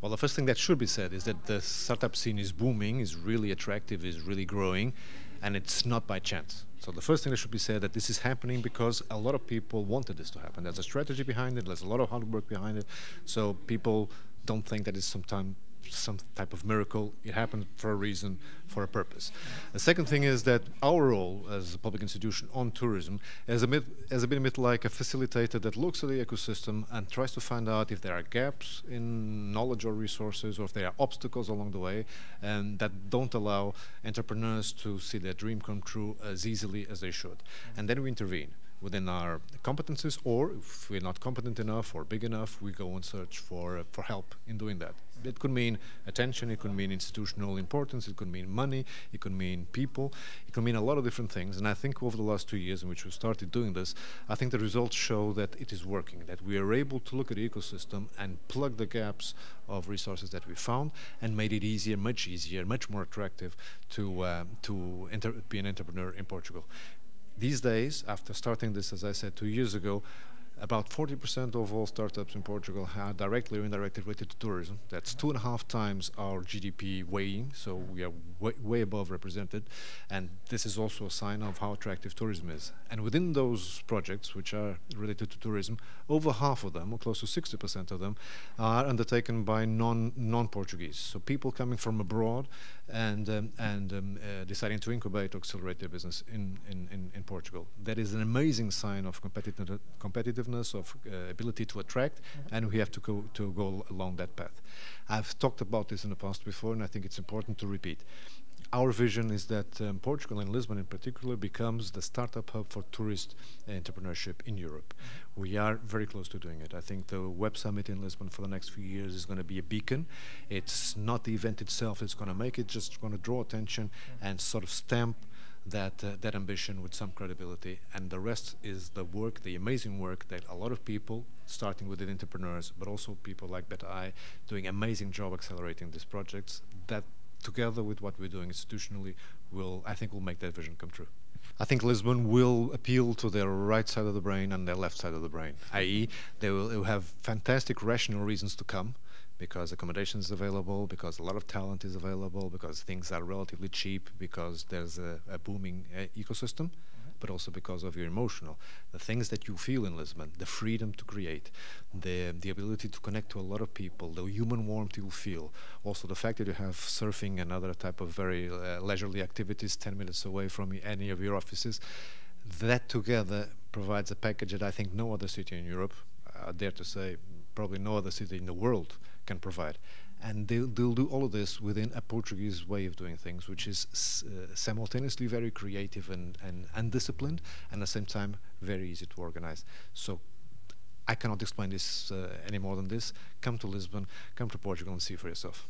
Well, the first thing that should be said is that the startup scene is booming, is really attractive, is really growing, and it's not by chance. So the first thing that should be said that this is happening because a lot of people wanted this to happen. There's a strategy behind it, there's a lot of hard work behind it, so people don't think that it's some type of miracle. It happened for a reason, for a purpose. The second thing is that our role as a public institution on tourism is a bit like a facilitator that looks at the ecosystem and tries to find out if there are gaps in knowledge or resources, or if there are obstacles along the way and that don't allow entrepreneurs to see their dream come true as easily as they should. And then we intervene within our competencies, or if we're not competent enough or big enough, we go and search for help in doing that. It could mean attention, it could mean institutional importance, it could mean money, it could mean people, it could mean a lot of different things. And I think over the last 2 years in which we started doing this, I think the results show that it is working, that we are able to look at the ecosystem and plug the gaps of resources that we found and made it easier, much more attractive to be an entrepreneur in Portugal. These days, after starting this, as I said, 2 years ago, about 40% of all startups in Portugal are directly or indirectly related to tourism. That's 2.5 times our GDP weighing, so we are way above represented. And this is also a sign of how attractive tourism is. And within those projects, which are related to tourism, over half of them, or close to 60% of them, are undertaken by non-Portuguese. So people coming from abroad and deciding to incubate or accelerate their business in Portugal. That is an amazing sign of competitiveness, of ability to attract, and we have to go along that path. I've talked about this in the past before, and I think it's important to repeat. Our vision is that Portugal, and Lisbon in particular, becomes the startup hub for tourist entrepreneurship in Europe. We are very close to doing it. I think the Web Summit in Lisbon for the next few years is going to be a beacon. It's not the event itself that's going to make it, just going to draw attention and sort of stamp that ambition with some credibility, and the rest is the work, the amazing work that a lot of people, starting with the entrepreneurs, but also people like Better I, doing amazing job accelerating these projects, that together with what we're doing institutionally I think will make that vision come true. I think Lisbon will appeal to their right side of the brain and their left side of the brain, i.e. they will have fantastic rational reasons to come, because accommodation is available, because a lot of talent is available, because things are relatively cheap, because there's a booming ecosystem, but also because of your emotional. The things that you feel in Lisbon, the freedom to create, the ability to connect to a lot of people, the human warmth you'll feel, also the fact that you have surfing and other type of very leisurely activities 10 minutes away from any of your offices, that together provides a package that I think no other city in Europe, I dare to say probably no other city in the world, can provide. And they'll do all of this within a Portuguese way of doing things, which is simultaneously very creative and undisciplined, and at the same time very easy to organize. So I cannot explain this any more than this. Come to Lisbon, come to Portugal and see for yourself.